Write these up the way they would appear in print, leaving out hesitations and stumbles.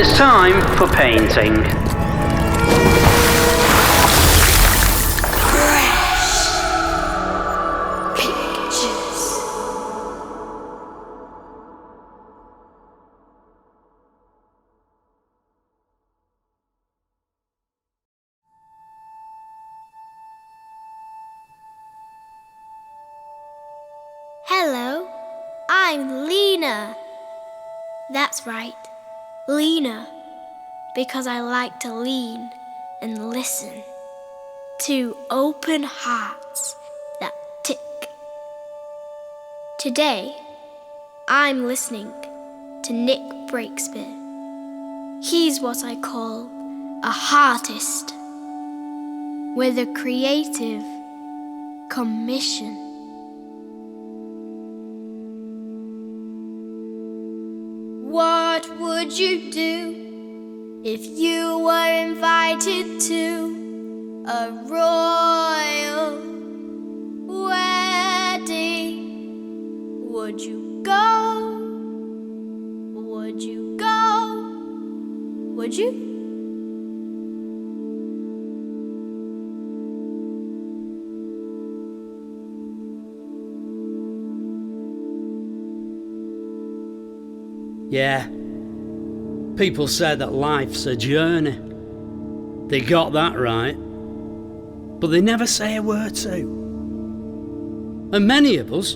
it's time for painting. Hello, I'm Lena. That's right, Lena, because I like to lean and listen to open hearts that tick. Today, I'm listening to Nick Breakspear. He's what I call a heartist with a creative commission. What would you do if you were invited to a royal wedding? Would you go? Would you go? Would you? Yeah, people say that life's a journey. They got that right, but they never say a word to. And many of us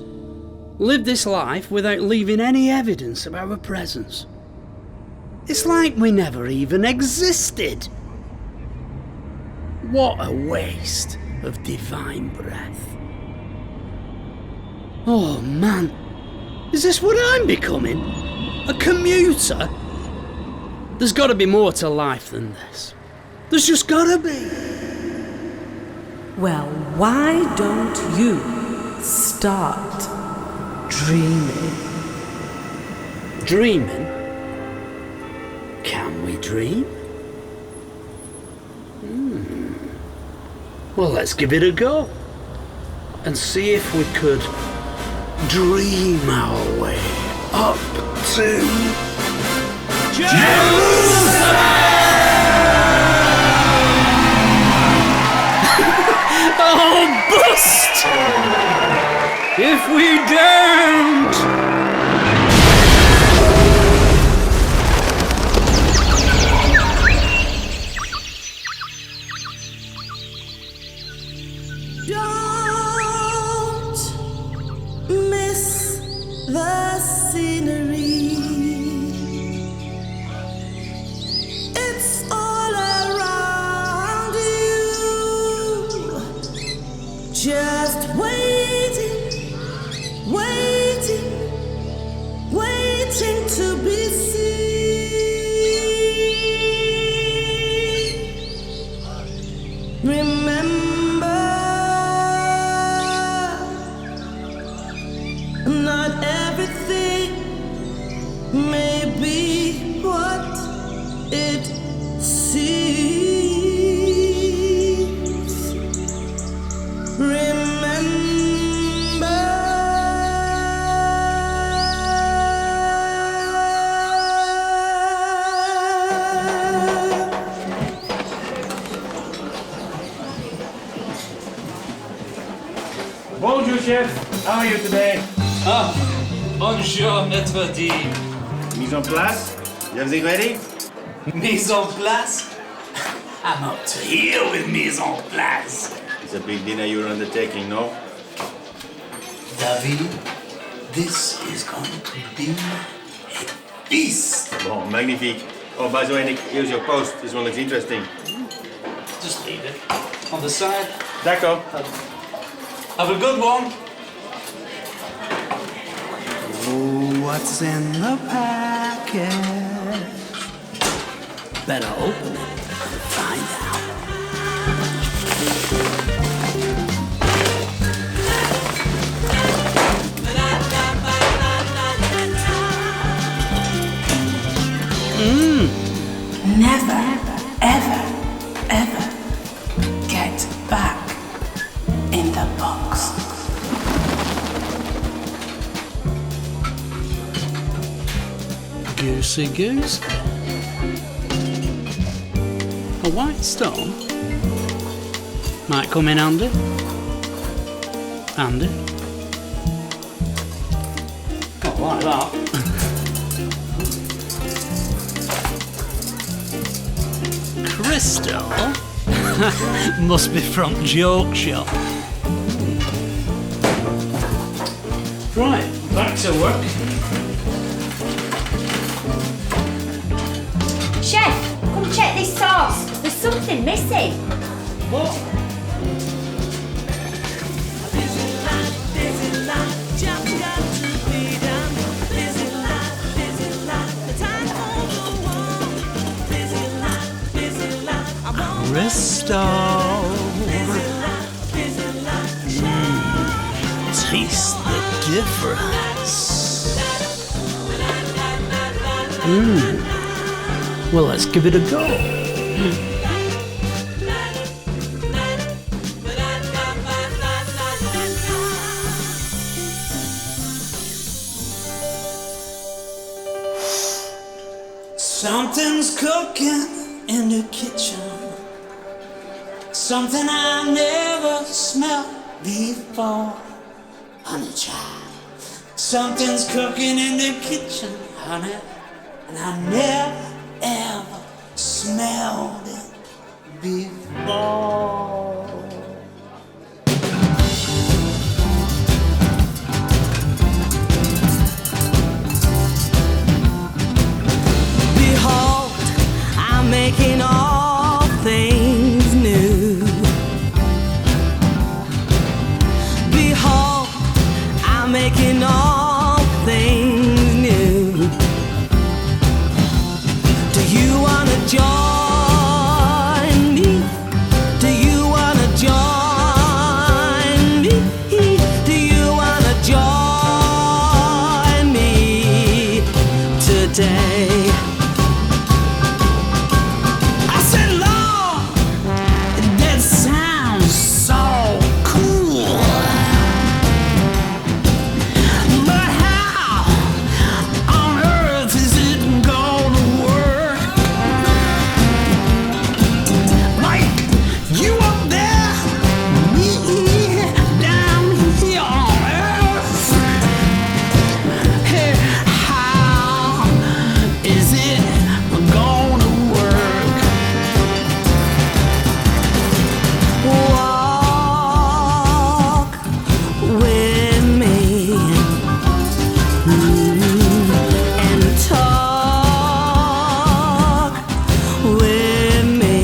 live this life without leaving any evidence of our presence. It's like we never even existed. What a waste of divine breath. Oh man, is this what I'm becoming? A commuter? There's got to be more to life than this. There's just got to be. Well, why don't you start dreaming? Dreaming? Can we dream? Well, let's give it a go and see if we could dream our way up to Jerusalem! Oh, bust! If we don't! Don't miss the scenery. It's all around you. Just waiting, waiting, waiting to be seen. Remember, not everything may be what it seems. Remember, Bonjour, chef. How are you today? Ah, bonjour, maître D. Mise en place? Everything ready? Mise en place? I'm up to here with mise en place. It's a big dinner you're undertaking, no? David, this is going to be a feast. Bon, magnifique. Oh, by the way, Nick, here's your post. This one looks interesting. Just leave it on the side. D'accord. Have a good one. What's in the package? Better open it and find out. never, ever, ever get back in the box. Goosey goose. A white stone might come in handy. Handy. Not like that. Crystal must be from joke shop. Right, back to work. Chef, come check this sauce. There's something missing. What? Crystal. Taste the difference. Well, let's give it a go. Something's cooking in the kitchen. Something I never smelled before. Honey child. Something's cooking in the kitchen, honey. And I never ever smelled it before. Behold, I'm making all things new. Behold, I'm making all things new. Do you wanna join me? Do you wanna join me? Do you wanna join me today? I said, Lord, that sounds so cool. But how on earth is it gonna work? Like you up there, me down here on earth. Hey, how is it gonna work? Walk with me and talk with me.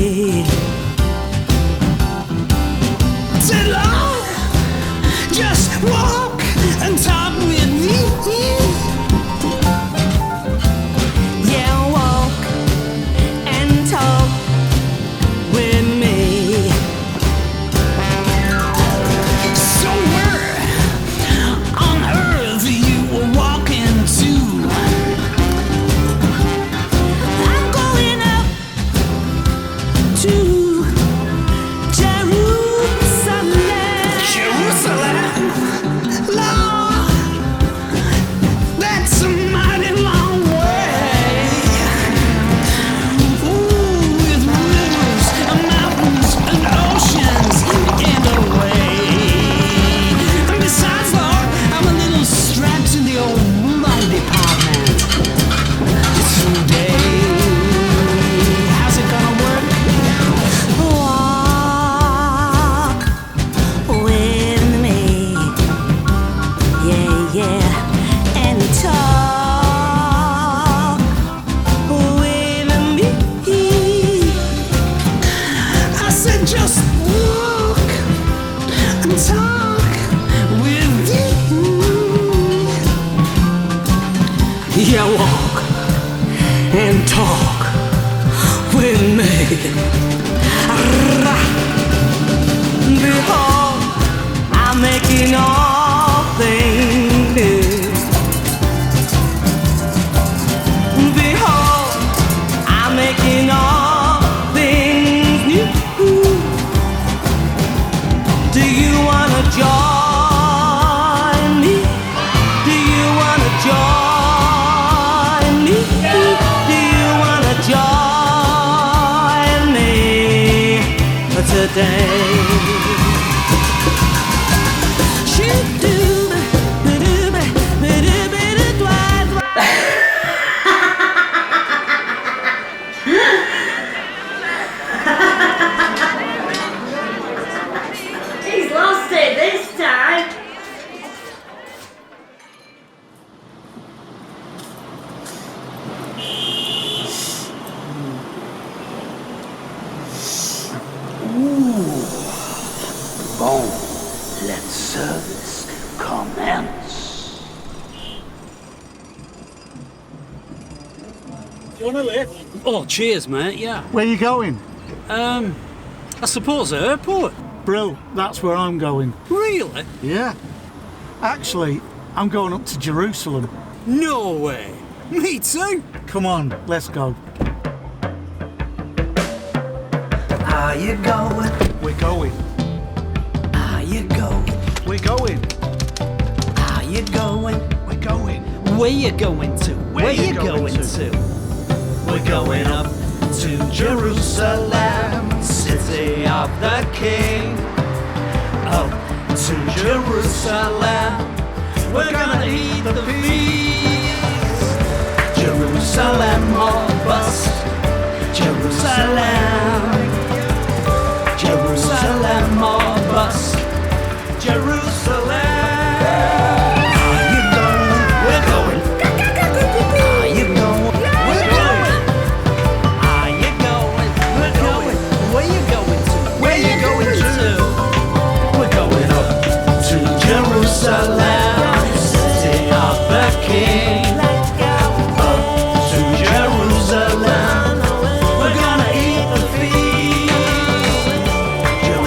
Say, Lord, just walk and talk with me. Yeah, walk and talk with me. So where on earth you were walking to? I'm going up to Jerusalem. Jerusalem, Lord, that's a mighty long way. Ooh, with rivers and mountains and oceans in the way. And besides, Lord, I'm a little strapped in the old moonlight department. Today, how's it gonna work? Walk with me, yeah, yeah, and talk with me. I said just walk and talk with me. Yeah, walk and talk with me. Behold, I'm making all things new. Behold, I'm making all things new. Do you wanna join me? Do you wanna join me? Do you wanna join me? yesterday. He's lost it this time. Bon, let service commence. You want a lift? Oh, cheers, mate, yeah. Where you going? I suppose the airport. Brill, that's where I'm going. Really? Yeah. Actually, I'm going up to Jerusalem. No way. Me too. Come on, let's go. Are you going? We're going. Are you going? We're going. Are you going? We're going. Where you going to? Where you going to? We're going up to Jerusalem, city of the King. Up to Jerusalem, we're gonna eat the feast. Jerusalem or bust. Jerusalem. Jerusalem or bust. Jerusalem. Are you going? We're going. Are you going? We're going. Are you going? We're going. Where you going to? Where you going to? We're going up to Jerusalem, city of the King. Up to Jerusalem, we're gonna eat the feast.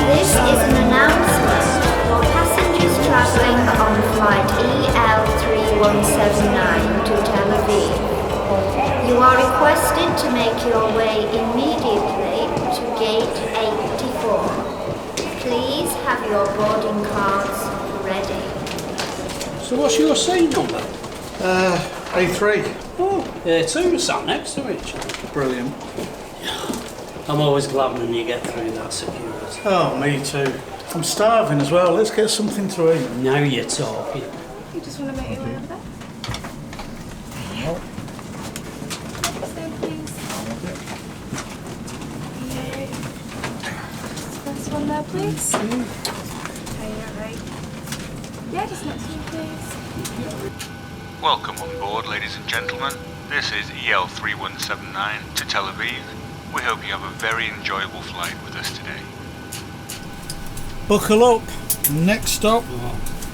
This is an announcement for passengers travelling on flight EL3179 to Tel Aviv. You are requested to make your way immediately to gate 84. Please have your boarding cards ready. So what's your seat number? A3. Oh, two sat next to each other. Brilliant. I'm always glad when you get through that security. Oh, me too. I'm starving as well. Let's get something to eat. Now you're talking. You just want to make your way over there? So please. Yeah. First one there, please. Okay, alright. Yeah, just next one, please. Welcome on board, ladies and gentlemen. This is EL3179 to Tel Aviv. We hope you have a very enjoyable flight with us today. Buckle up. Next stop,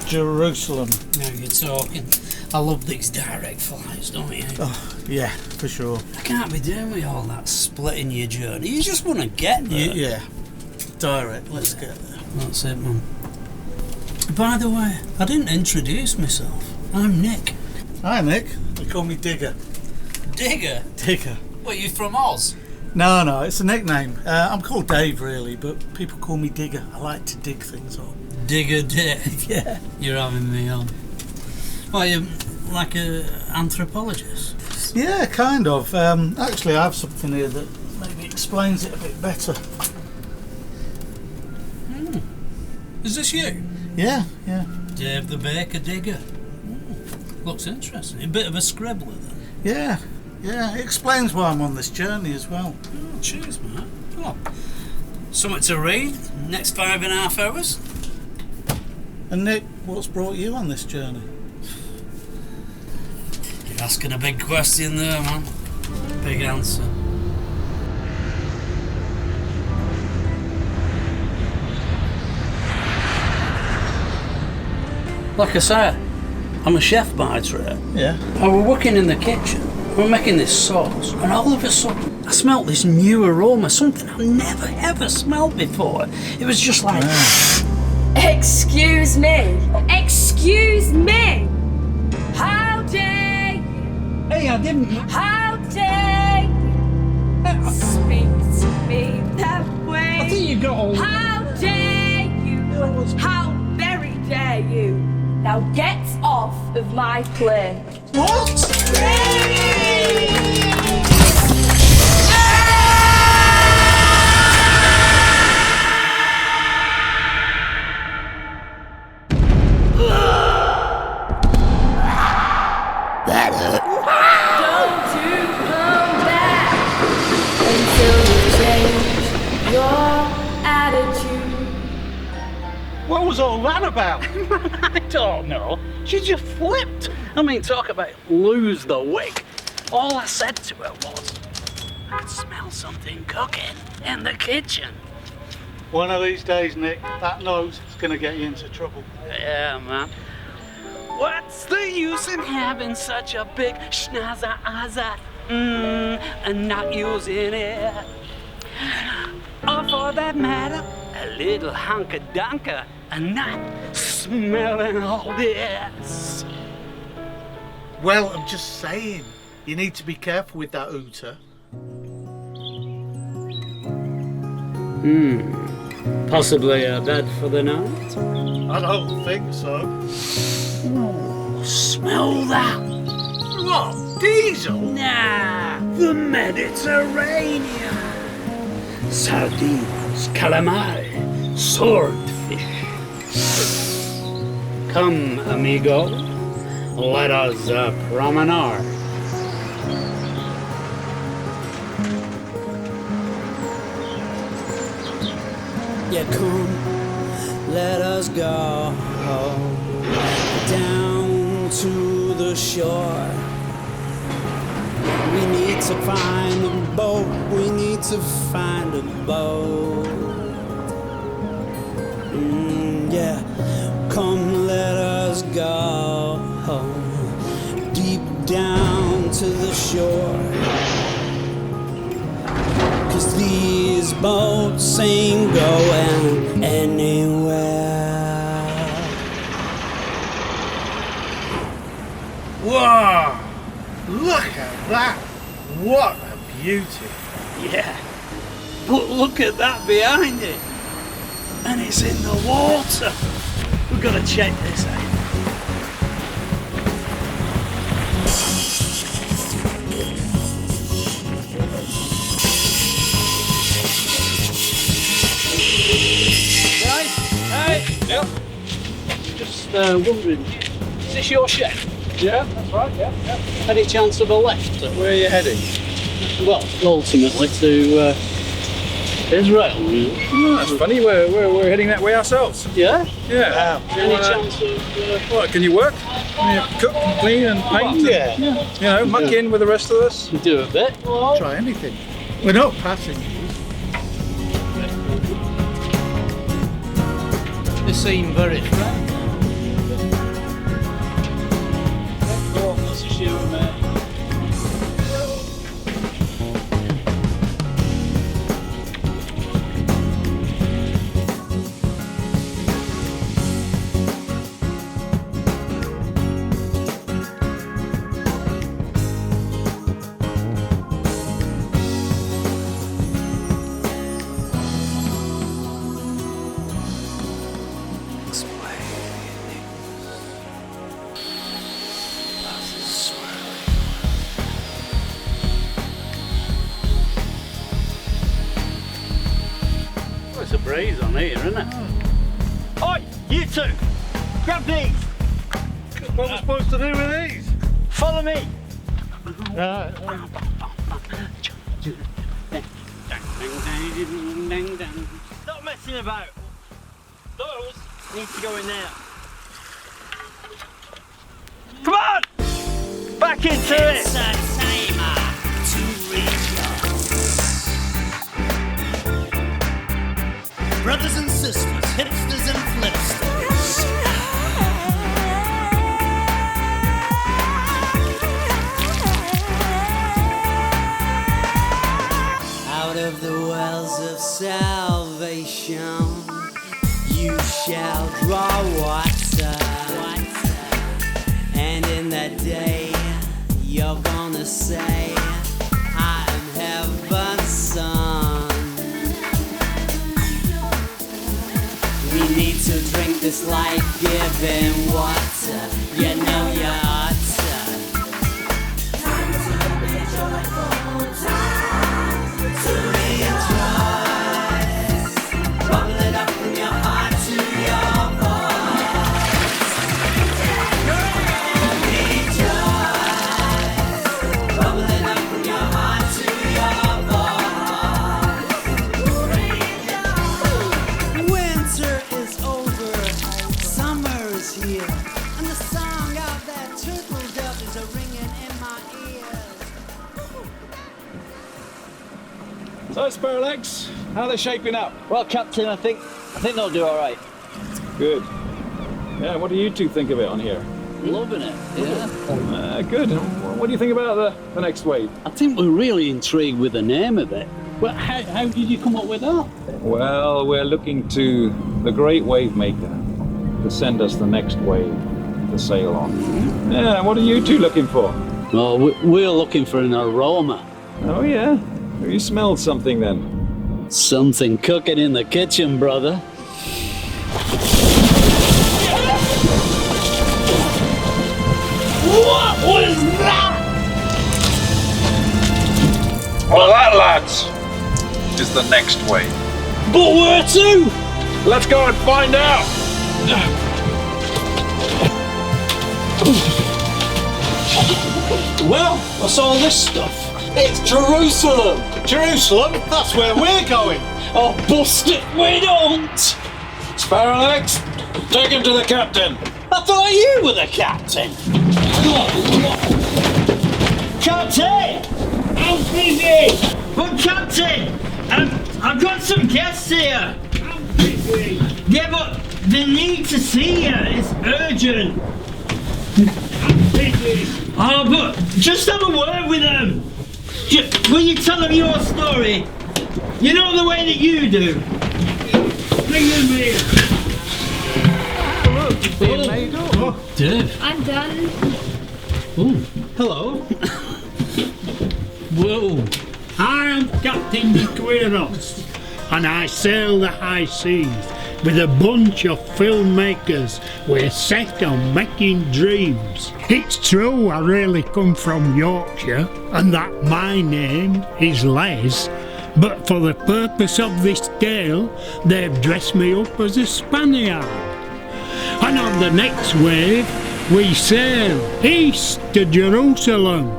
Jerusalem. Now you're talking. I love these direct flights, don't you? Oh, yeah, for sure. I can't be doing with all that splitting your journey. You just want to get there. Yeah. Direct, let's get there. That's it, man. By the way, I didn't introduce myself. I'm Nick. Hi, Nick. They call me Digger. Digger? Digger. What, you from Oz? No, it's a nickname. I'm called Dave, really, but people call me Digger. I like to dig things up. Digger Dave? Yeah. You're having me on. Well, you're like an anthropologist? Yeah, kind of. Actually, I have something here that maybe explains it a bit better. Is this you? Yeah. Dave the Baker Digger. Looks interesting. A bit of a scribbler then. Yeah, it explains why I'm on this journey as well. Oh, cheers, mate. Oh, something to read next 5.5 hours? And Nick, what's brought you on this journey? You're asking a big question there, man. Big answer. Like I say, I'm a chef by trade. Yeah. I was working in the kitchen. We were making this sauce, and all of a sudden, I smelt this new aroma, something I've never ever smelled before. It was just like... Excuse me! Excuse me! How dare you! Hey, I didn't... How dare you! Speak to me that way! I think you got all... How dare you! How very dare you! Now get off of my plane! What? That hurt. Don't you come back until you change your attitude. What was all that about? I don't know. She just flipped. I mean, talk about lose the wig. All I said to her was, I smell something cooking in the kitchen. One of these days, Nick, that nose is going to get you into trouble. Yeah, man. What's the use in having such a big schnazza-azza and not using it? Or for that matter, a little hunka-dunka and not smelling all this. Well, I'm just saying, you need to be careful with that ooter. Possibly a bed for the night? I don't think so. Ooh, smell that. What? Diesel? Nah, the Mediterranean. Sardines, calamari, swordfish. Come, amigo, let us promenade. Yeah, come, let us go down to the shore. We need to find a boat, we need to find a boat. Yeah, come, let us go deep down to the shore. 'Cause these boats ain't going anywhere. Whoa! Look at that! What a beauty! Yeah, but look at that behind it. And it's in the water. We've got to check this out. Yep. Just wondering, is this your shed? Yeah, that's right, yeah. Any chance of a left? Where are you heading? Well, ultimately to Israel. Oh, that's funny, we're heading that way ourselves. Yeah? Yeah. Any chance of... What, can you work? Can you cook and clean and paint? Yeah. And, you know, muck in with the rest of us? do a bit? Try anything. We're not passing these. They seem very friendly. Let's assume, It's a breeze on here, isn't it? Oi, you two! Grab these! What are we supposed to do with these? Follow me! Stop messing about! Those need to go in there. Come on! Back into it! It's a timer to reach. Brothers and sisters, hipsters and flipsters. Out of the wells of salvation, you shall draw water. And in that day, you're gonna say, I'm heaven's son. We need to drink this life-giving water. You know you ought to. Time to be joyful, time to rejoice. Bubble it up from your heart to your voice. Rejoice. So, Sparrowlegs, how are they shaping up? Well, Captain, I think they'll do all right. Good. Yeah, what do you two think of it on here? Loving it, yeah. Good. What do you think about the next wave? I think we're really intrigued with the name of it. Well, how did you come up with that? Well, we're looking to the great wave maker to send us the next wave to sail on. Yeah, what are you two looking for? Well, we're looking for an aroma. Oh, yeah? Have you smelled something then? Something cooking in the kitchen, brother. What was that? Well, that, lads, is the next wave. But where to? Let's go and find out. Well, what's all this stuff? It's Jerusalem! Jerusalem? That's where we're going. Oh, bust it, we don't! Sparrowlegs, take him to the captain. I thought you were the captain! Captain! I'm busy! But Captain, I've got some guests here! I'm busy! Yeah, but they need to see you, it's urgent! I'm busy! Oh, but just have a word with them! Will you tell them your story? You know the way that you do? Bring them here! Oh, Dave. I'm done. Oh, hello. Whoa. I am Captain Nick and I sail the high seas with a bunch of filmmakers. We're set on making dreams. It's true I really come from Yorkshire and that my name is Les, but for the purpose of this tale they've dressed me up as a Spaniard. And on the next wave we sail east to Jerusalem.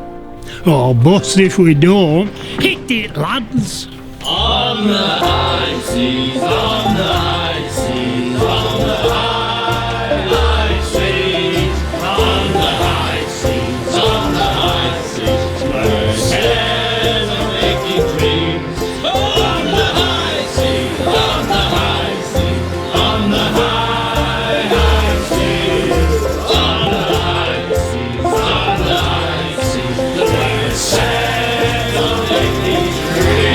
Oh, bust if we don't. Hit it, lads. On the high seas, on the high seas, on the high seas, on the high seas, on the high seas, where sailors are making dreams. On the high seas, on the high seas, on the high seas, on the high seas, on the high seas, where sailors are making dreams.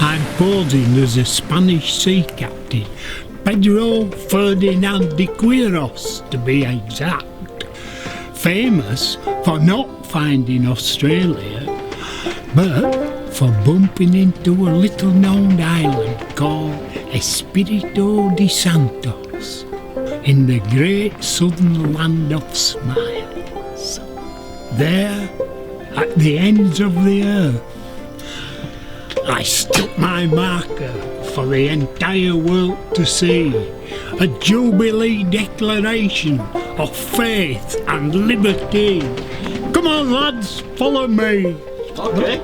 I'm posing as a Spanish sea captain, Pedro Ferdinand de Quiros to be exact. Famous for not finding Australia, but for bumping into a little known island called Espiritu de Santos in the great southern land of smiles. There, at the ends of the earth, I stuck my marker for the entire world to see, a jubilee declaration of faith and liberty. Come on, lads, follow me. Okay.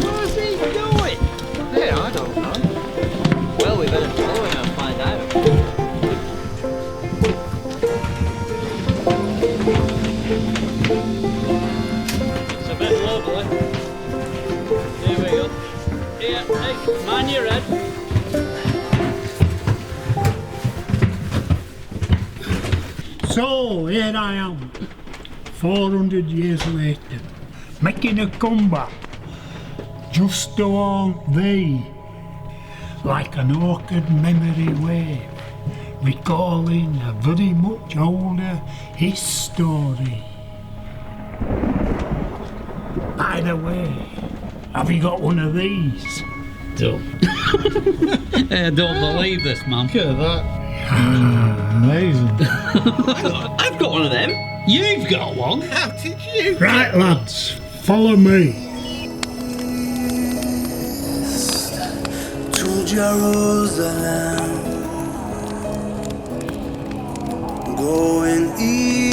What's he doing? Yeah, I don't know. Well, we better follow him and find out. It's a bit lovely. Here we go. Here, hey, mind your head. So, here I am, 400 years later, making a comeback, just to haunt thee, like an orchid memory wave, recalling a very much older history. By the way, have you got one of these? Don't. I don't believe this, man. Look at that. Amazing. I've got one of them. You've got one? How did you? Right, lads, follow me. To Jerusalem, going east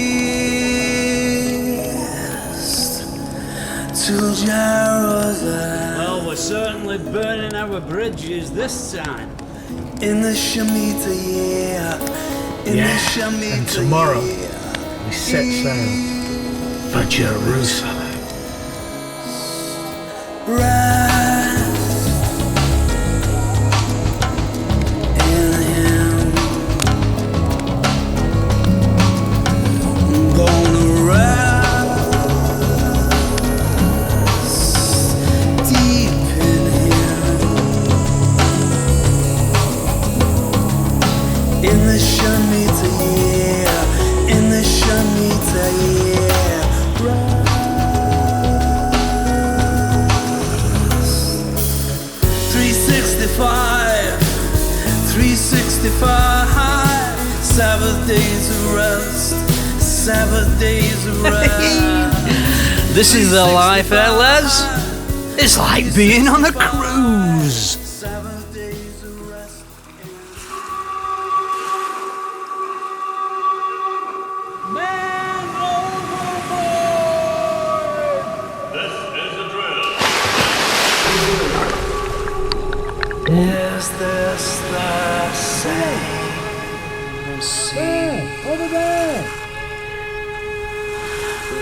to Jerusalem. Well, we're certainly burning our bridges this time. In the Shemitah year, in the Shemitah and tomorrow year. we set sail for Jerusalem. This is the life, eh, Les? It's like being on a cruise. Is this the same sea Over there!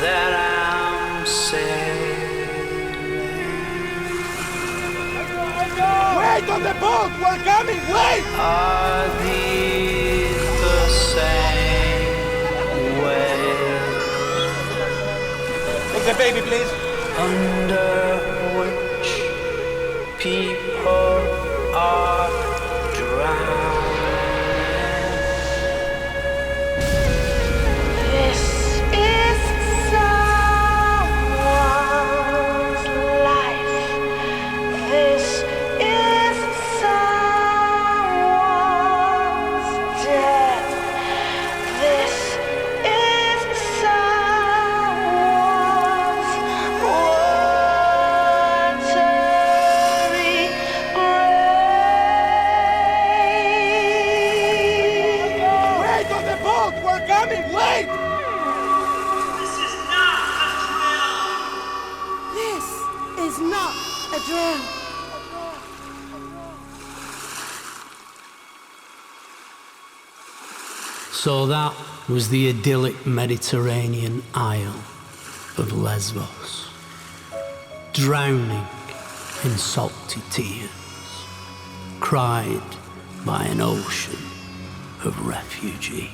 that I'm sailing? Wait on the boat! We're coming! Wait! Are these the same waves Take the baby, please. under which people are drowning? This is someone's life. This is someone's death. This is someone's watery grave. Wait on the boat! We're coming! Wait! This is not a drill. So that was the idyllic Mediterranean isle of Lesbos, drowning in salty tears, cried by an ocean of refugees.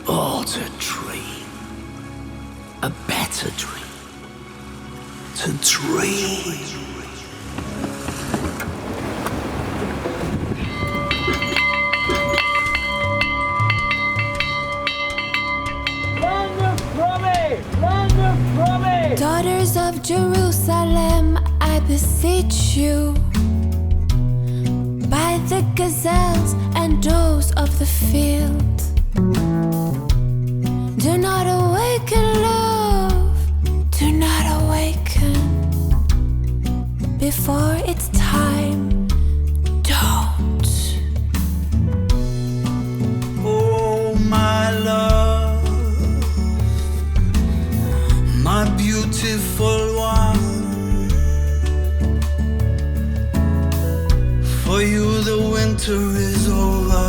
Oh, to dream a better dream, to dream. Daughters of Jerusalem, I beseech you, by the gazelles and does of the field, do not awaken, love, do not awaken before it's time. Don't. Oh, my love, my beautiful one, for you the winter is over.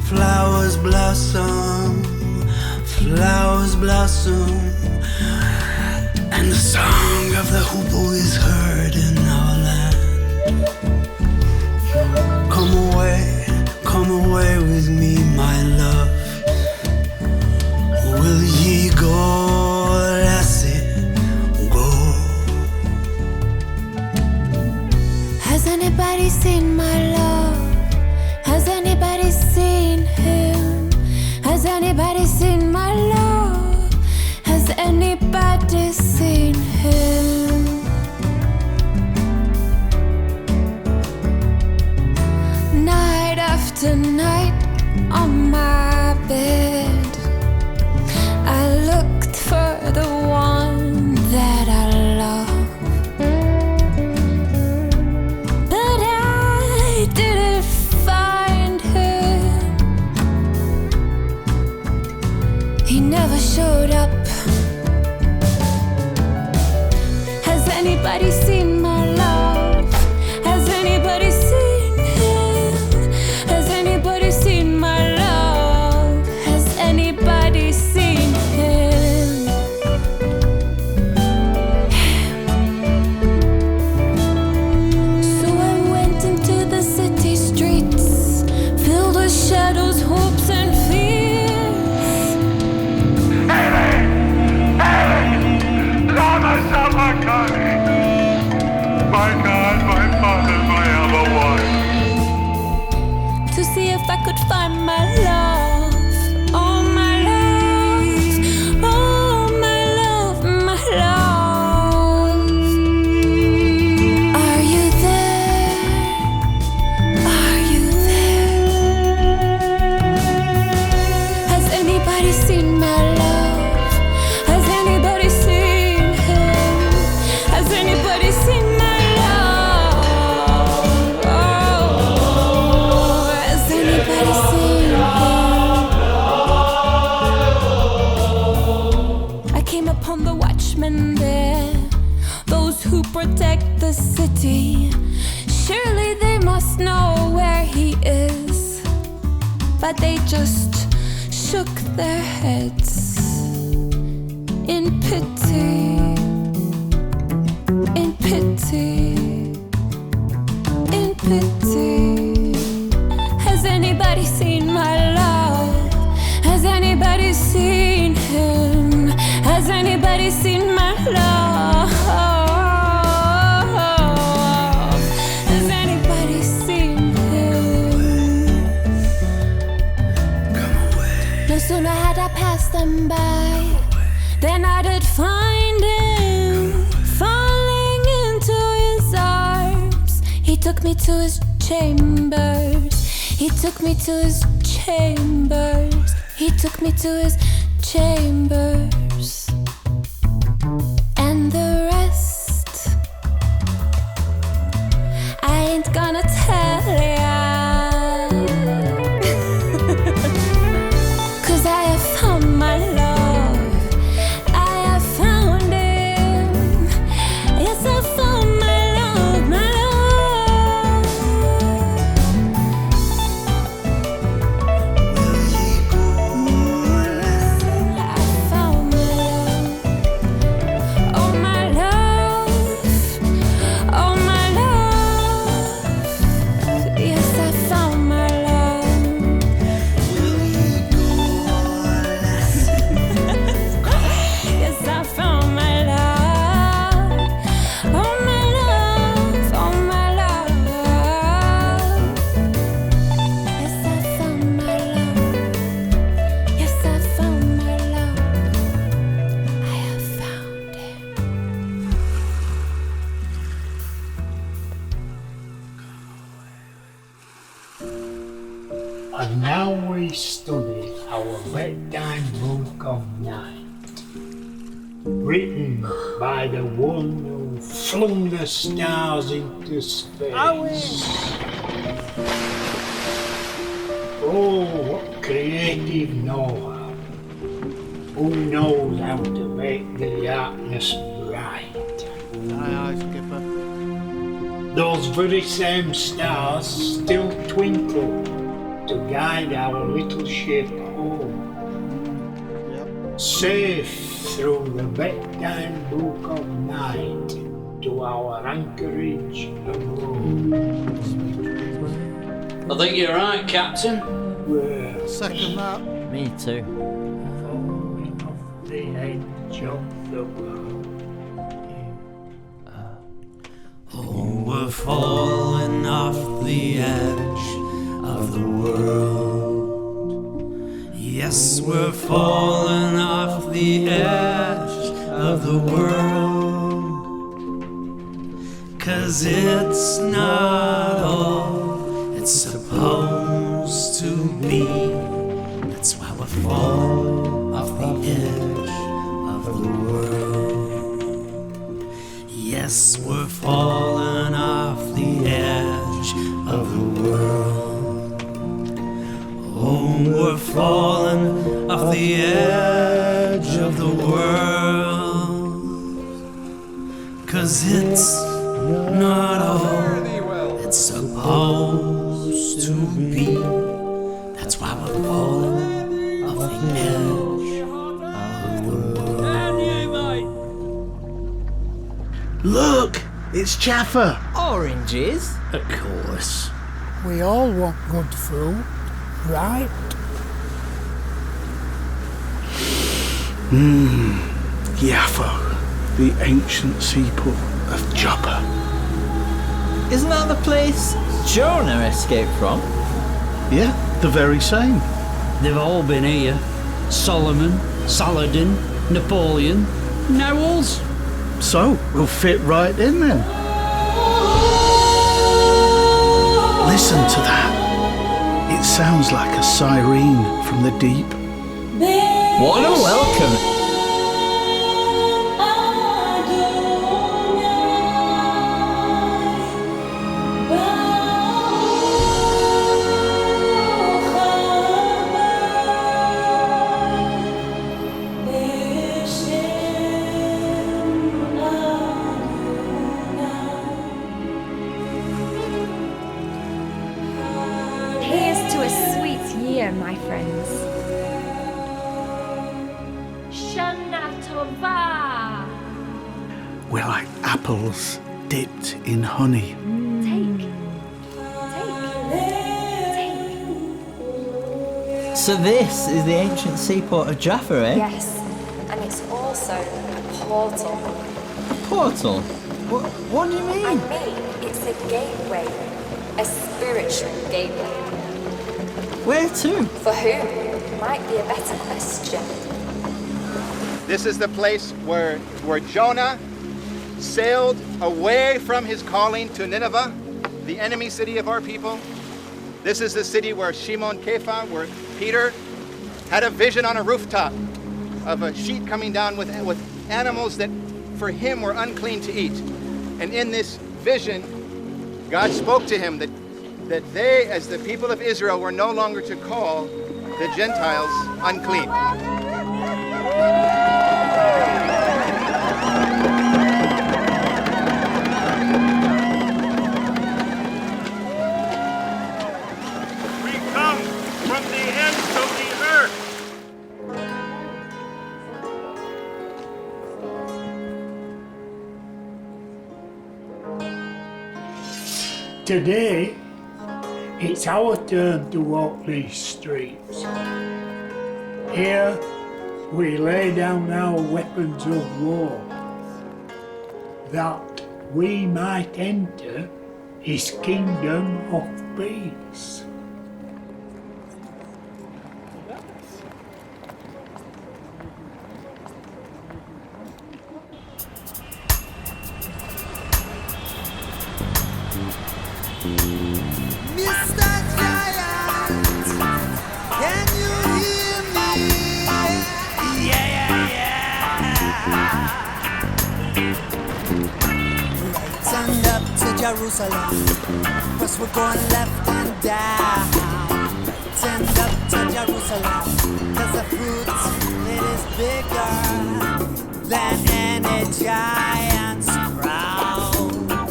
Flowers blossom, flowers blossom, and the song of the hoopoe is heard in our land. Come away with me, my love. Will ye go, lassie, go? Has anybody seen my love? Has anybody seen him? Has anybody seen my love? Has anybody seen him? Night after night on my bed, I looked for the one that I love, but I didn't find him. He never showed up. Has anybody seen my love? Has anybody seen him? Has anybody but they just shook their heads in pity, in pity, in pity. Has anybody seen my love? Has anybody seen him? Has anybody seen my love? Has anybody seen him? No sooner had I passed them by than I did find him falling into his arms. He took me to his chambers. He took me to his chambers. He took me to his chambers. And the rest, I ain't gonna tell ya. 'Cause I have found my love. I have found him. Yes, I found my love, my love. I found my love. Oh, my love. Oh, my love. Yes, I found my love. Yes, I found my love. Oh, my love. Oh, my love. Yes, I found my love. Yes, I found my love. I have found him. And now we study our bedtime book of night, written by the one who flung the stars into space. Oh, what creative know-how! Who knows how to make the darkness bright? Aye, aye, Skipper. Those very same stars still twinkle to guide our little ship home. Safe through the bedtime book of night to our anchorage abroad. I think you're right, Captain. We're Second that. Me too. falling off the edge of the world. Oh, we're falling off the edge of the world. Yes, we're falling off the edge of the world. 'Cause it's not all it's supposed to be. That's why we're falling off the edge of the world. Yes, we're falling off the edge of the world. Oh, we're falling off the edge of the world. 'Cause it's not all it's supposed to be. That's why we're falling off the edge of the world. Look, it's Chaffer. Oranges? Of course. We all want good fruit, right? Yaffa, the ancient seaport of Joppa. Isn't that the place Jonah escaped from? Yeah, the very same. They've all been here. Solomon, Saladin, Napoleon, Knowles. So, we'll fit right in then. Listen to that. It sounds like a siren from the deep. What a welcome! Here's to a sweet year here, my friends. Shana Tova. We're like apples dipped in honey. So this is the ancient seaport of Jaffa, eh? Yes, and it's also a portal. A portal? What do you mean? I mean, it's a gateway. A spiritual gateway. Where to? For whom? Might be a better question. This is the place where Jonah sailed away from his calling to Nineveh, the enemy city of our people. This is the city where Shimon Kepha, where Peter had a vision on a rooftop of a sheet coming down with animals that for him were unclean to eat. And in this vision, God spoke to him that they, as the people of Israel, were no longer to call the Gentiles unclean. From the ends of the earth. Today, it's our turn to walk these streets. Here, we lay down our weapons of war, that we might enter his kingdom of peace. Turned up to Jerusalem, first we're going left and down. Turned up to Jerusalem, cause the fruit, it is bigger than any giant's frowning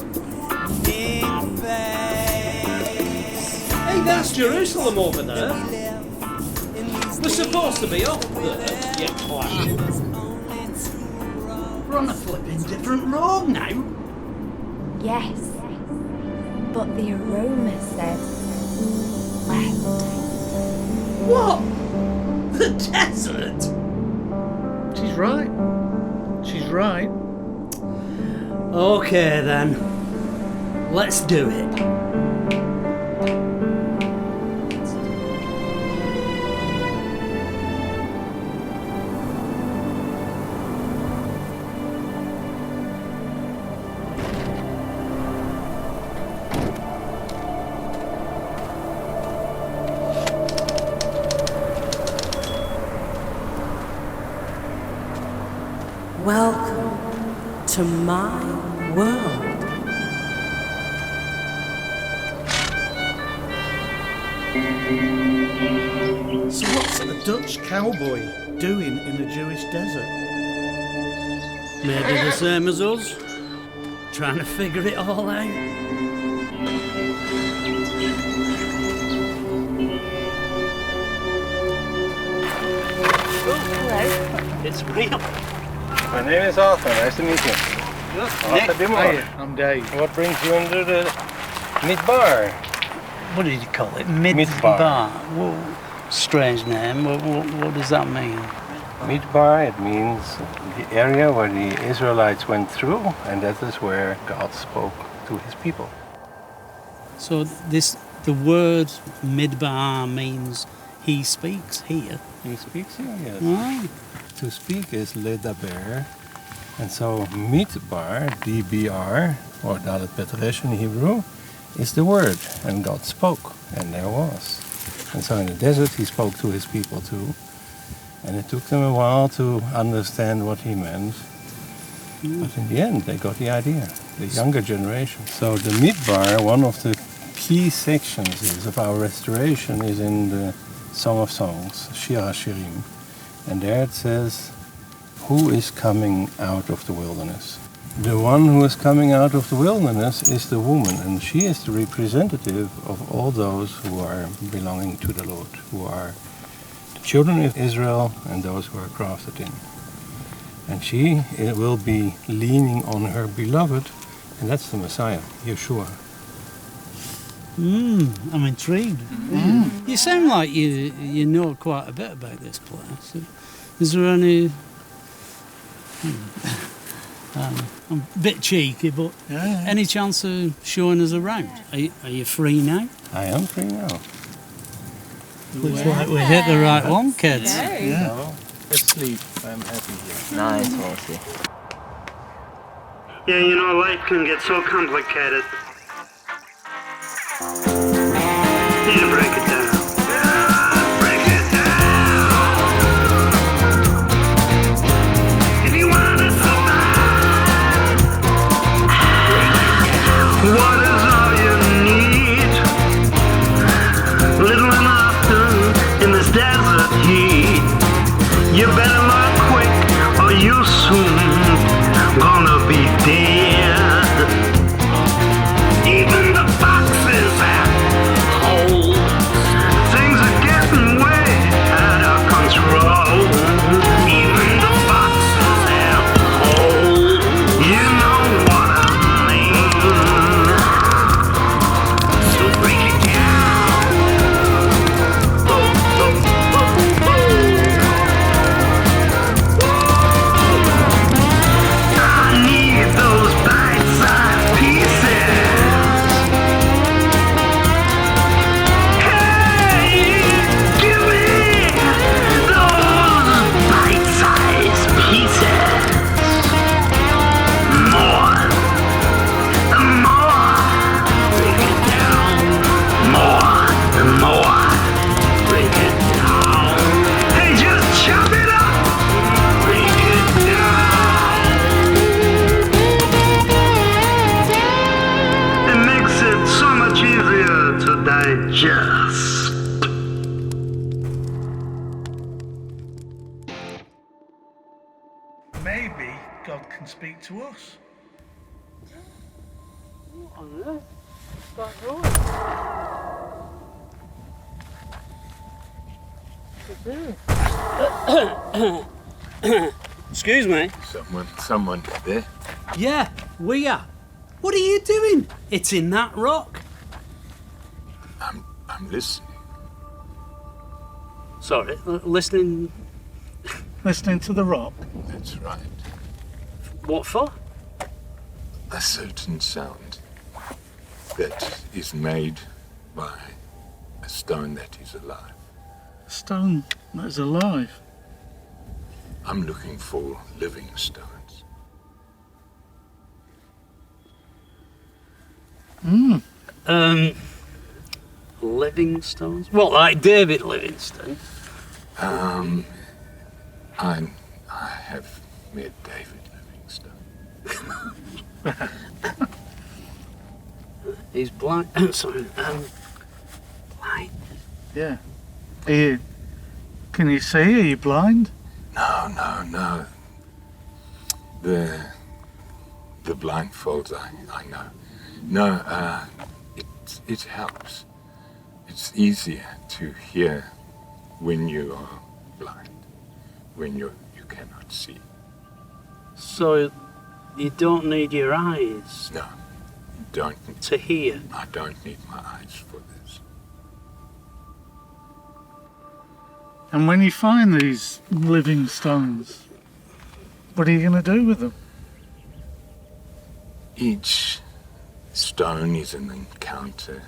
face. Hey, that's Jerusalem over there. We're supposed to be up there, you twat. We're on a flipping different road now. Yes, but the aroma says left. What? The desert? She's right. She's right. Okay then. Let's do it. Welcome to my world. So what's a Dutch cowboy doing in the Jewish desert? Maybe the same as us. Trying to figure it all out. Oh, hello. It's real. My name is Arthur. Nice to meet you. Nick. Hi, I'm Dave. What brings you into the meat bar? What did you call it? Meat bar. Well, strange name. What does that mean? Meat bar, it means the area where the Israelites went through, and that is where God spoke to his people. So the word midbar means he speaks here. He speaks here, yes. Right. To speak is ledaber, and so midbar, DBR, or Dalet Petresh in Hebrew, is the word, and God spoke, and there was. And so in the desert he spoke to his people too, and it took them a while to understand what he meant. But in the end they got the idea, the younger generation. So the midbar, one of the key sections of our restoration is in the Song of Songs, Shir HaShirim. And there it says, who is coming out of the wilderness? The one who is coming out of the wilderness is the woman, and she is the representative of all those who are belonging to the Lord, who are the children of Israel and those who are crafted in. And she will be leaning on her beloved, and that's the Messiah, Yeshua. I'm intrigued. You sound like you know quite a bit about this place. Is there any... I'm a bit cheeky, but any chance of showing us around? Are you free now? I am free now. Looks like we hit the right one, kids. No, asleep. I'm happy here. Nice, Horsey. Yeah, you know, life can get so complicated. Need to break it down. Break it down. If you want to survive, what is all you need? Little and often in this desert heat. You better learn quick or you soon gonna be dead. Even the foxes have holes. Things are getting way out of control. Even the foxes have holes. You know what I mean. So break it down. I need those bite-sized pieces. Give me those bite-sized pieces. More. Break it down. More. Break it down. Hey, just chop it up. Break it down. It makes it so much easier to digest. Maybe God can speak to us. What on earth? Excuse me. Someone there? Yeah, we are. What are you doing? It's in that rock. I'm listening. Sorry, listening. Listening to the rock. That's right. What for? A certain sound that is made by a stone that is alive. A stone that is alive. I'm looking for living stones. Living stones? What, like David Livingstone? I have met David Livingstone. He's blind. Sorry, blind. Yeah. Can you see? Are you blind? No. The blindfolds, I know. No, it helps. It's easier to hear when you are blind, when you cannot see. So you don't need your eyes? No, you don't. To hear? I don't need my eyes for this. And when you find these living stones, what are you going to do with them? Each stone is an encounter,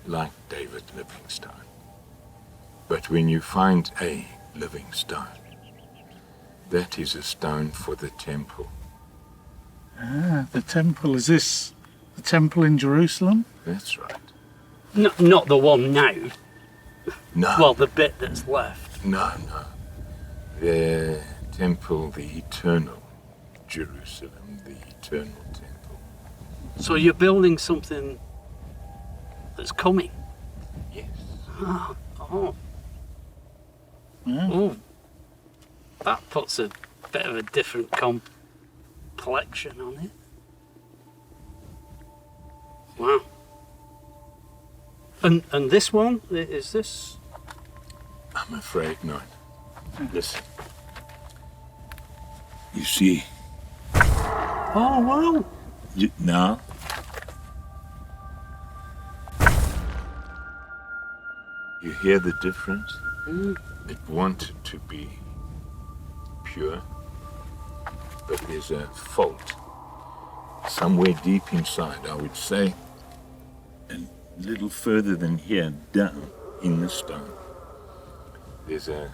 like David Livingstone. But when you find a living stone, that is a stone for the temple. Ah, the temple. Is this the temple in Jerusalem? That's right. No, not the one now. No. Well, the bit that's left. No. The temple, the eternal Jerusalem, the eternal temple. So you're building something that's coming? Yes. Oh. Yeah. Oh. That puts a bit of a different collection on it. Wow. And this one, is this? I'm afraid not. Listen. You see? Oh, wow. Now? You hear the difference? It wanted to be pure, but there's a fault. Somewhere deep inside, I would say, a little further than here, down in the stone, there's a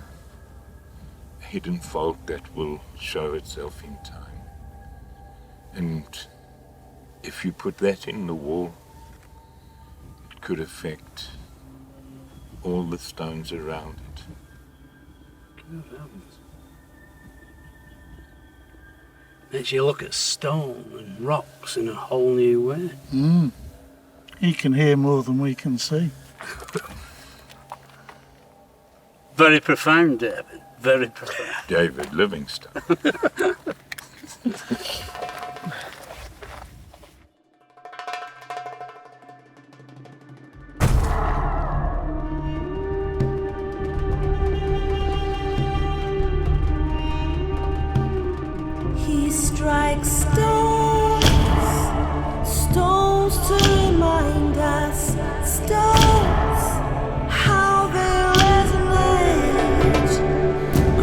hidden fault that will show itself in time. And if you put that in the wall, it could affect all the stones around it. Good heavens. Makes you look at stone and rocks in a whole new way. He can hear more than we can see. Very profound, David. Very profound. David Livingstone. He strikes stones, stones to remind us, stones, how they resonate,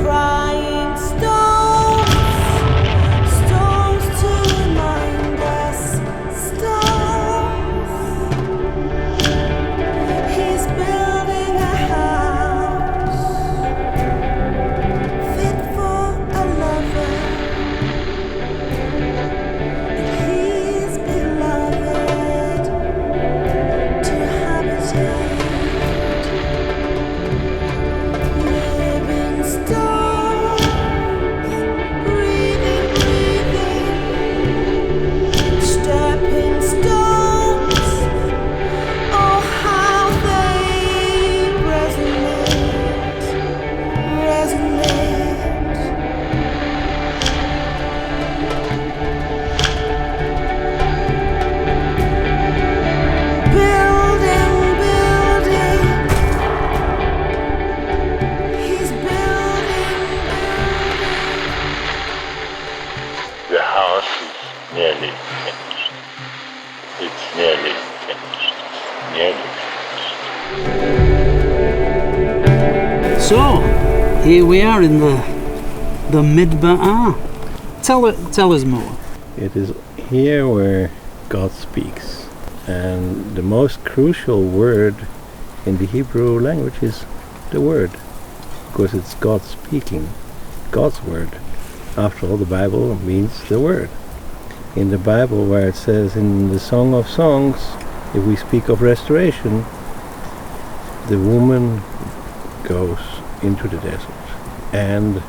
crying stones, stones to remind us, stones. He's building a house fit for a lover. He's beloved to habitate, living stones, breathing, stepping stones. Oh, how they resonate. Building, he's building. The house is nearly finished. It's nearly finished. Nearly finished. So, here we are in the Midbar. Tell us more. It is here where God speaks. And the most crucial word in the Hebrew language is the word. Because it's God speaking. God's word. After all, the Bible means the word. In the Bible, where it says in the Song of Songs, if we speak of restoration, the woman goes into the desert. And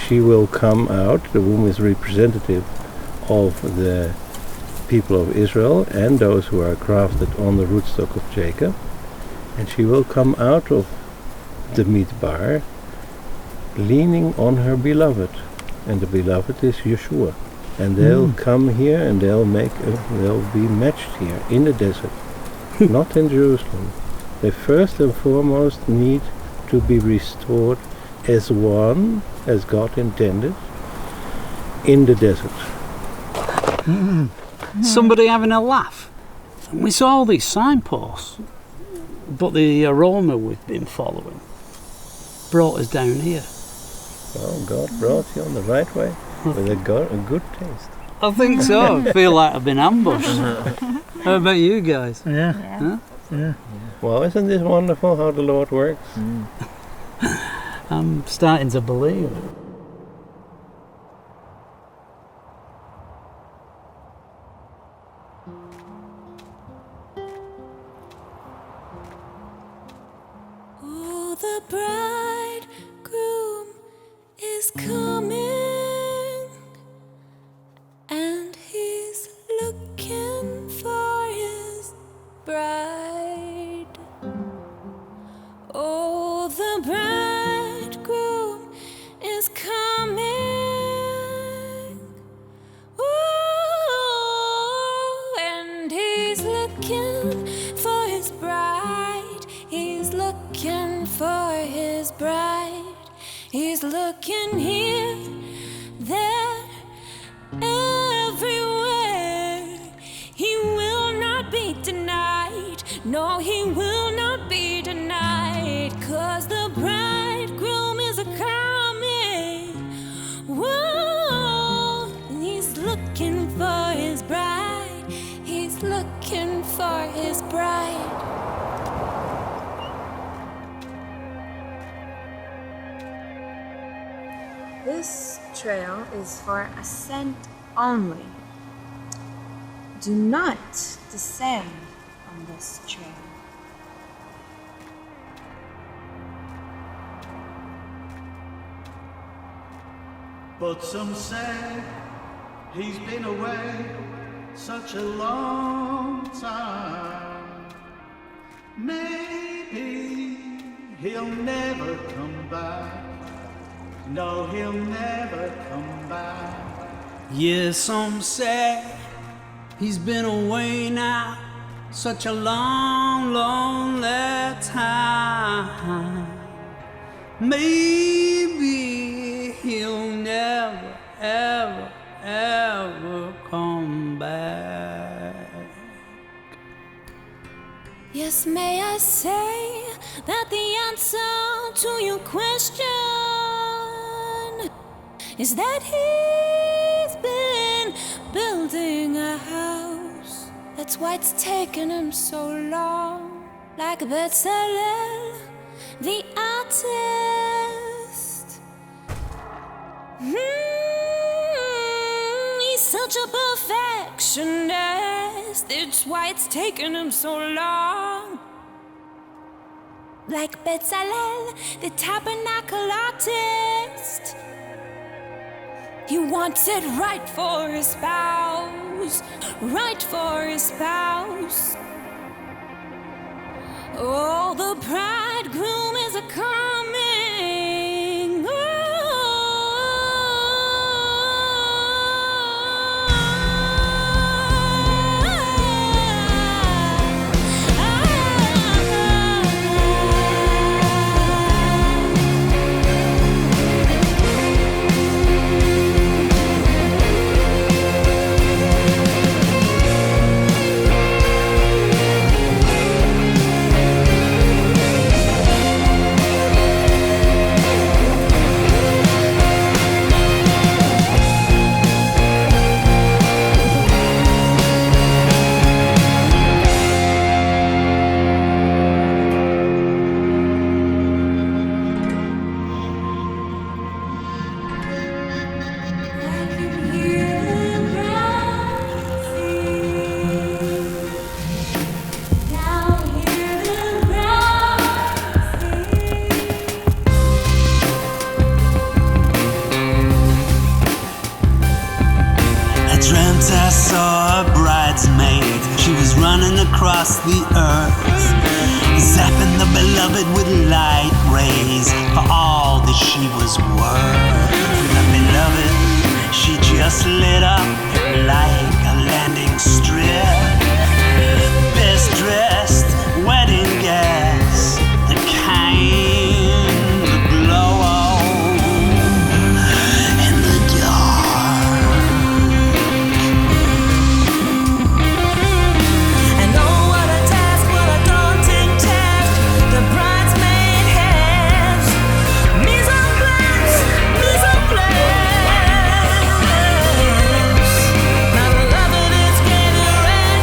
she will come out. The woman is representative of the people of Israel and those who are grafted on the rootstock of Jacob. And she will come out of the Midbar leaning on her beloved. And the beloved is Yeshua. And they'll come here and they'll be matched here in the desert, not in Jerusalem. They first and foremost need to be restored as one, as God intended, in the desert. Somebody having a laugh. And we saw all these signposts, but the aroma we've been following brought us down here. Well, God brought you on the right way with a good taste. I think so. I feel like I've been ambushed. How about you guys? Yeah. Huh? Yeah. Well, isn't this wonderful how the Lord works? I'm starting to believe. Oh, the bridegroom is coming, and he's looking for his bride. Oh, the bridegroom is coming. Oh, his bride. He's looking for his bride. He's looking here, there, everywhere. He will not be denied. No, he will not be denied. 'Cause the bridegroom is a-coming. Whoa, and he's looking for his bride. He's looking for his bride. This trail is for ascent only. Do not descend on this trail. But some say he's been away such a long time. Maybe he'll never come back. No, he'll never come back. Yeah, some say he's been away now such a long, lonely time. Maybe he'll never, ever, ever come back. Yes, may I say that the answer to your question is that he's been building a house. That's why it's taken him so long. Like Bezalel, the artist. He's such a perfectionist. That's why it's taken him so long. Like Bezalel, the tabernacle artist. He wants it right for his spouse, right for his spouse. Oh, the bridegroom is a-coming. I saw a bridesmaid. She was running across the earth, zapping the beloved with light rays for all that she was worth. The beloved, she just lit up like a landing strip. Best dressed wedding guest, the kind of glow in the dark. And oh, what a task, what a daunting task the bridesmaid has. Mise en place, mise en place. My beloved is getting ready.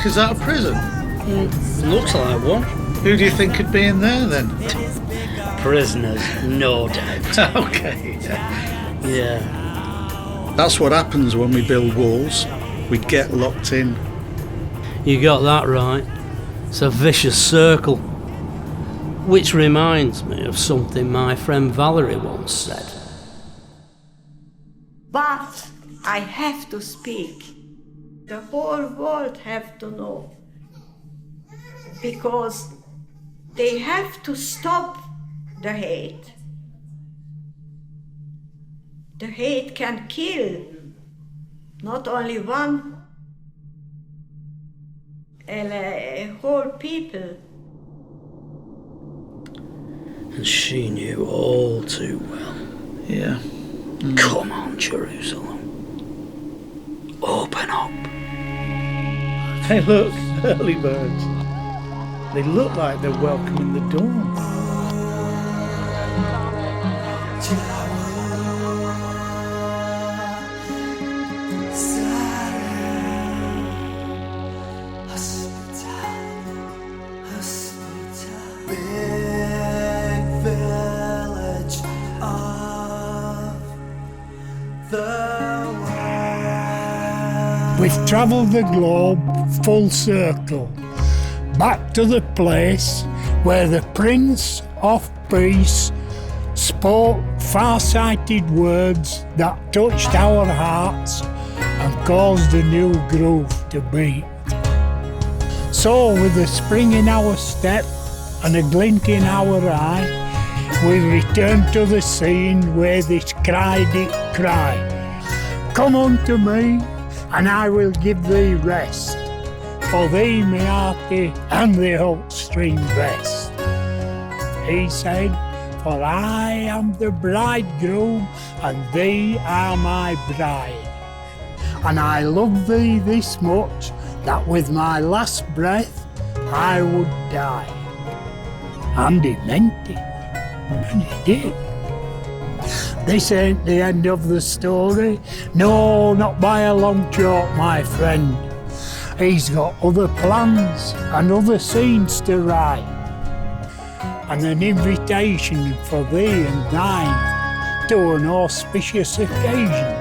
Look, is that a prison? Looks like one. Who do you think could be in there then? Prisoners, no doubt. Okay. Yeah. That's what happens when we build walls. We get locked in. You got that right. It's a vicious circle. Which reminds me of something my friend Valerie once said. But I have to speak. The whole world have to know. Because they have to stop the hate. The hate can kill not only one, a whole people. And she knew all too well. Yeah. Come on, Jerusalem. Open up. Hey, look, early birds. They look like they're welcoming the dawn. We've travelled the globe full circle, back to the place where the Prince of Peace spoke far-sighted words that touched our hearts and caused a new groove to beat. So with a spring in our step and a glint in our eye, we return to the scene where this cry did cry. Come unto me, and I will give thee rest, for thee my hearty and the old string vest. He said, for I am the bridegroom, and thee are my bride. And I love thee this much, that with my last breath I would die. And he meant it, and he did. This ain't the end of the story. No, not by a long chalk, my friend. He's got other plans and other scenes to write. And an invitation for thee and thine to an auspicious occasion.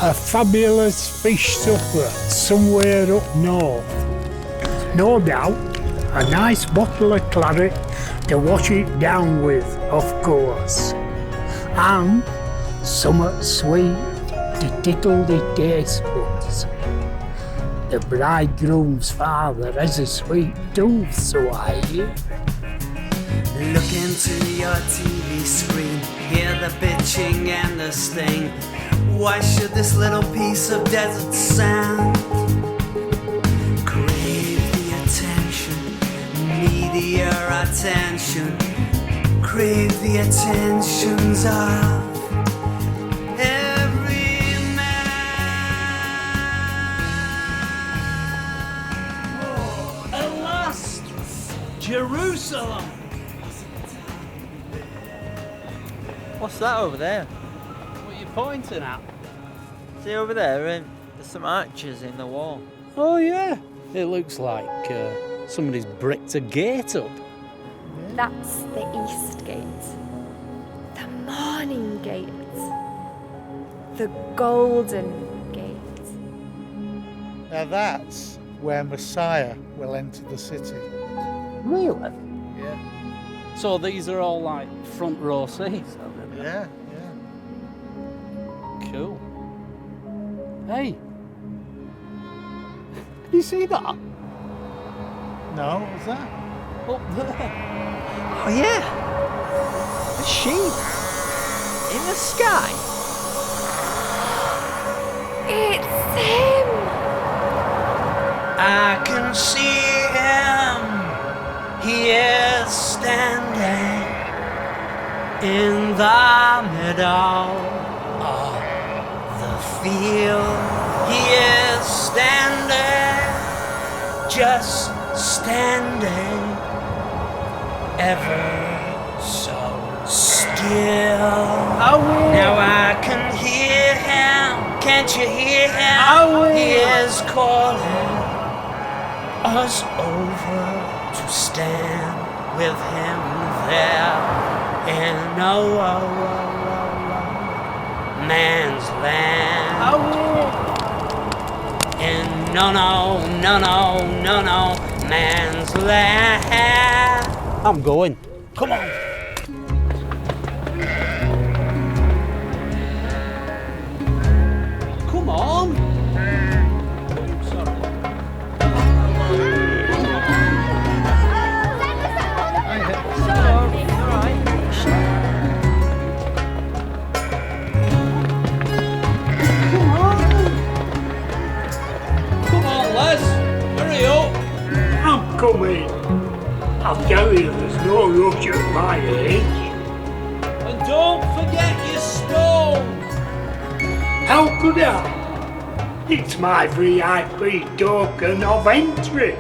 A fabulous fish supper somewhere up north. No doubt, a nice bottle of claret to wash it down with, of course, and somewhat sweet to tickle the taste buds. The bridegroom's father has a sweet tooth, so I hear. Look into your TV screen, hear the bitching and the sting. Why should this little piece of desert sand crave the attention, media attention, crave the attentions of every man? At last, Jerusalem. What's that over there? What are you pointing at? See over there, there's some arches in the wall. Oh yeah, it looks like somebody's bricked a gate up. That's the East Gate. The Morning Gate. The Golden Gate. Now that's where Messiah will enter the city. Really? Yeah. So these are all like front row seats? Yeah. Cool. Hey. Can you see that? No, what was that? Up there. Oh yeah! A sheep! In the sky! It's him! I can see him. He is standing in the middle of the field. He is standing, just standing, ever so still. Now I can hear him. Can Can't you hear him? He is calling us over to stand with him there in no man's land. In no man's land. I'm going. Come on. Come on. I'm coming. I'll tell you, there's no rush at my age. And don't forget your stone. How could I? It's my VIP token of entry.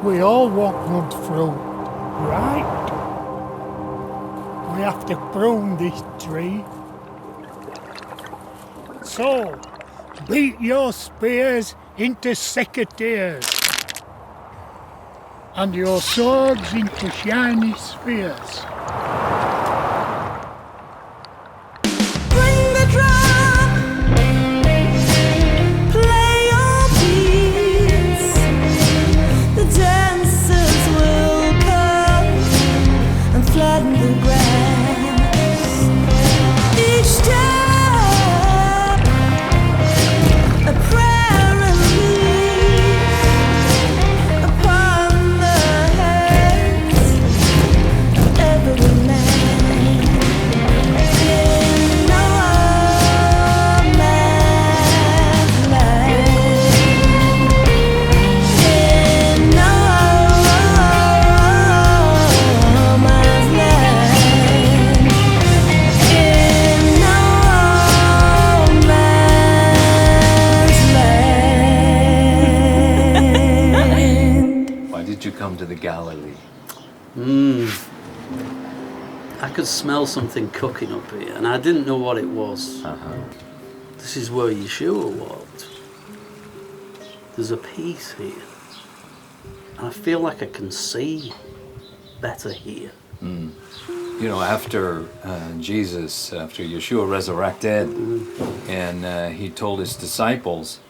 We all want good fruit, right? We have to prune this tree. So, beat your spears into secateurs and your swords into shiny spheres. Bring the drum, play your piece. The dancers will come and flatten the grass. Each step, a prayer release upon the heads of every man. In no man's land. In no man's land. In no man's land. Why did you come to the Galilee? I could smell something cooking up here, and I didn't know what it was. This is where Yeshua walked. There's a peace here. And I feel like I can see better here. You know, after Jesus, after Yeshua resurrected, and he told his disciples,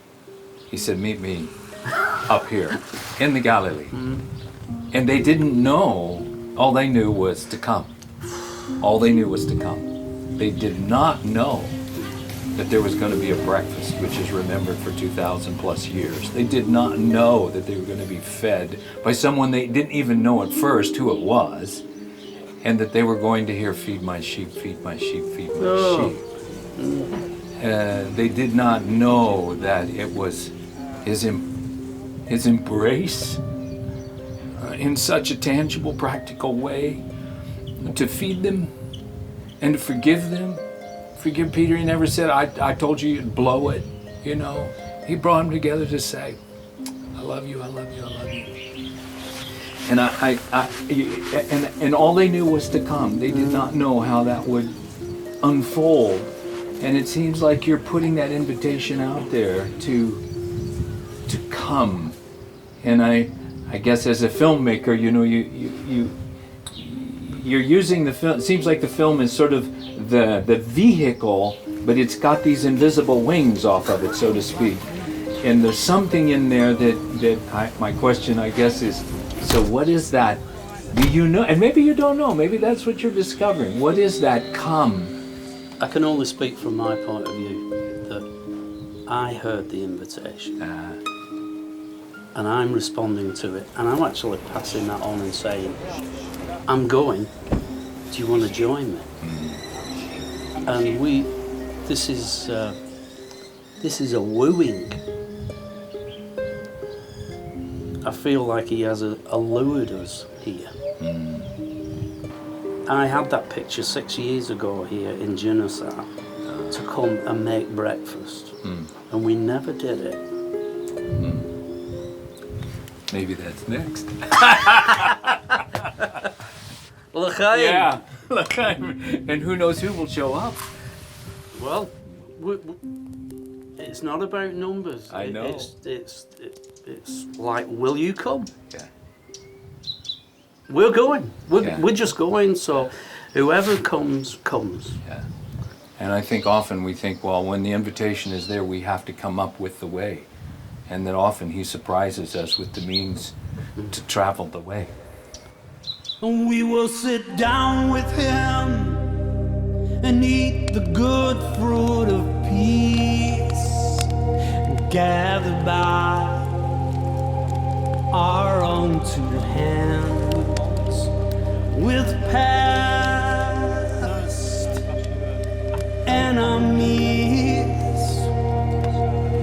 he said, meet me up here in the Galilee. And they didn't know, all they knew was to come. All they knew was to come. They did not know that there was going to be a breakfast, which is remembered for 2,000 plus years. They did not know that they were going to be fed by someone they didn't even know at first who it was, and that they were going to hear, feed my sheep, feed my sheep, feed my sheep. They did not know that it was his embrace in such a tangible, practical way to feed them and to forgive them. Forgive Peter. He never said, I told you you'd blow it, you know. He brought them together to say, I love you, I love you, I love you. And and all they knew was to come. They did not know how that would unfold. And it seems like you're putting that invitation out there to come. And I guess as a filmmaker, you know, you're using the film. It seems like the film is sort of the vehicle, but it's got these invisible wings off of it, so to speak. and there's something in there that my question, I guess, is, so what is that? Do you know? And maybe you don't know. Maybe that's what you're discovering. What is that come? I can only speak from my point of view, that I heard the invitation. And I'm responding to it. And I'm actually passing that on and saying, I'm going. Do you want to join me? And this is a wooing. I feel like he has allured us here. I had that picture 6 years ago here in Genocide to come and make breakfast, and we never did it. Maybe that's next. L'chaim. Yeah, l'chaim. And who knows who will show up? Well, it's not about numbers. I know. It's like, will you come? Yeah. We're going. We're just going. So, whoever comes. Yeah. And I think often we think, well, when the invitation is there, we have to come up with the way, and that often he surprises us with the means to travel the way. We will sit down with him and eat the good fruit of peace, gathered by our own two hands, with past enemies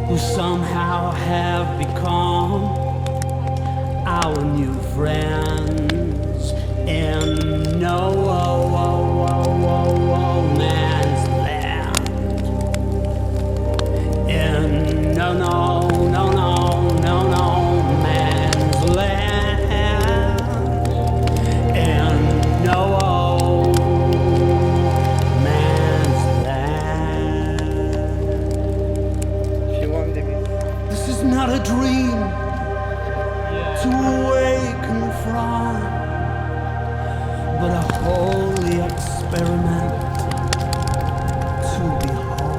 who somehow have become our new friends in no man's land. In no man's land. In no man's land. This is not a dream to awaken from, but a holy experiment to behold.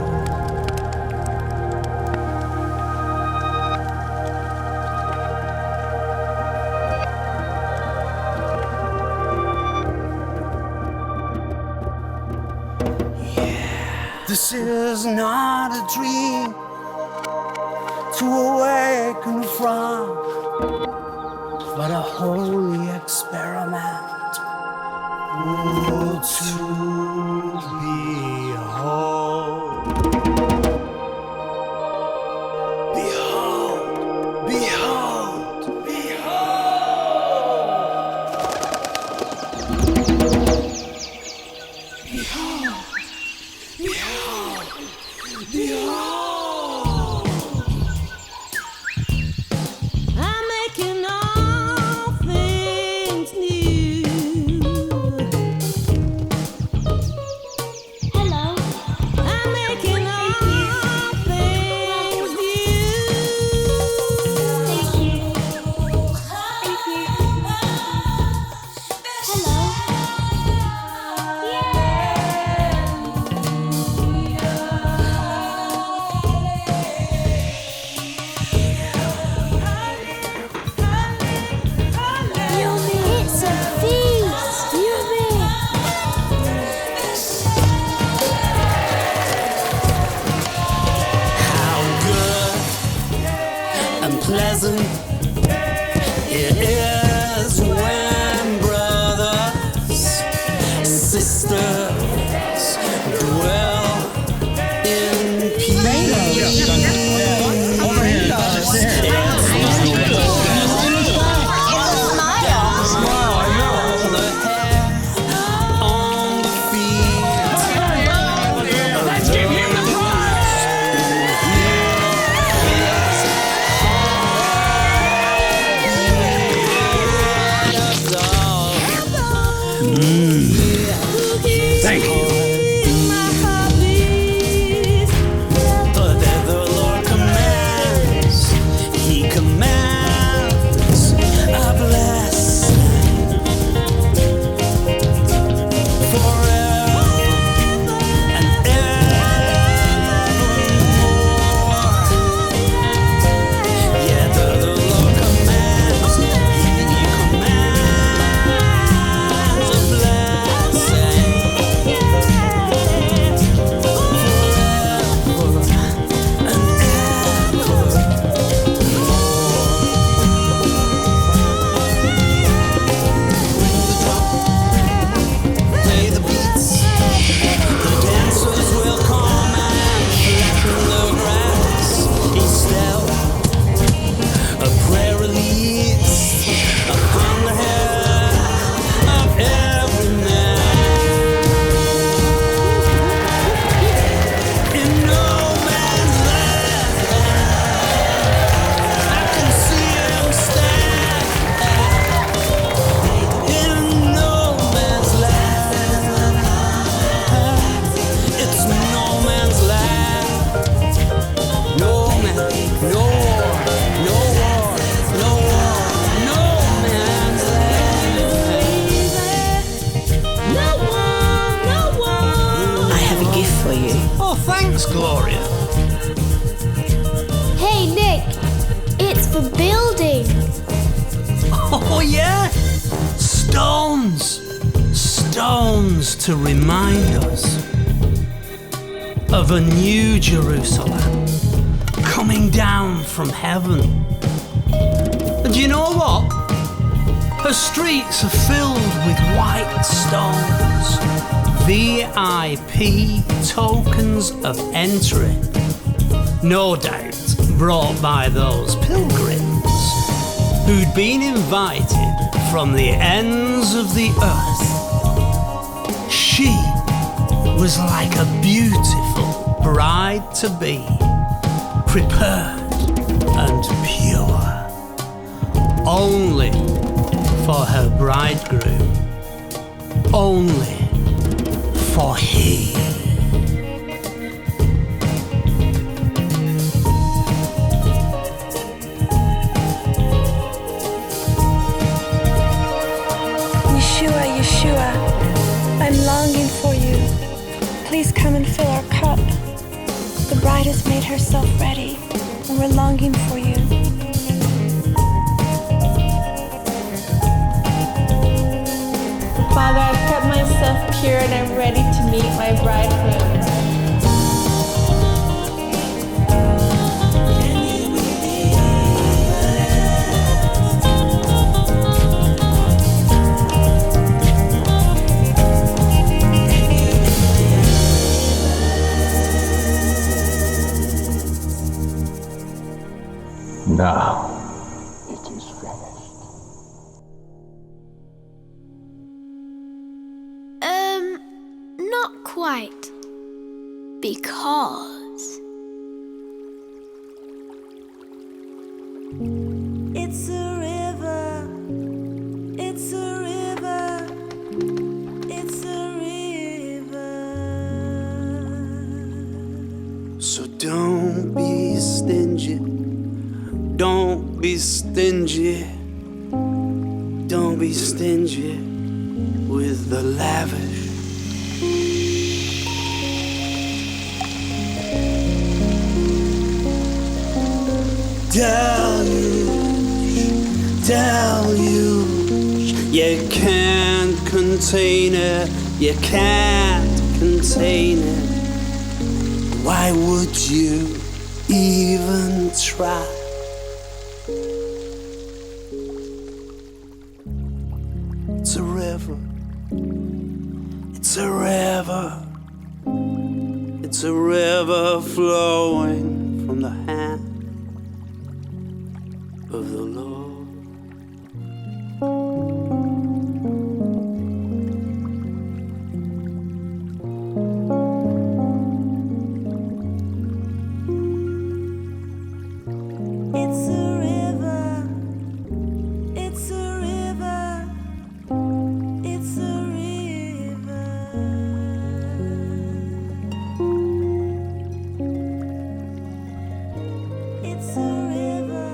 This is not a dream to awaken from, but a holy experiment to behold. Behold, behold, behold. Behold, behold, behold. I'm making all things new. Hello. I'm making all things new. Thank you. Thank you. Hello. thanks, Gloria. Hey, Nick, it's for building. Oh, yeah? Stones. Stones to remind us of a new Jerusalem coming down from heaven. And you know what? Her streets are filled with white stones, VIP tokens of entry, no doubt brought by those pilgrims who'd been invited from the ends of the earth. She was like a beautiful bride-to-be, prepared and pure, only for her bridegroom, only for he. Yeshua, Yeshua, I'm longing for you. Please come and fill our cup. The bride has made herself ready, and we're longing for you. Father, I've kept myself pure and I'm ready to meet my bridegroom. Now it is finished. Not quite. Because It's a river, it's a river, it's a river. So don't be stingy, don't be stingy, don't be stingy with the lavish. Deluge, you can't contain it, you can't contain it. Why would you even try? It's a river, it's a river, it's a river flowing from the hand of the Lord. It's a river, it's a river, it's a river. It's a river,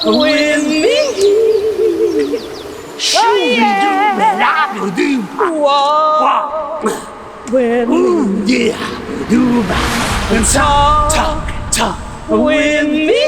with me. Walk with me. And talk with me.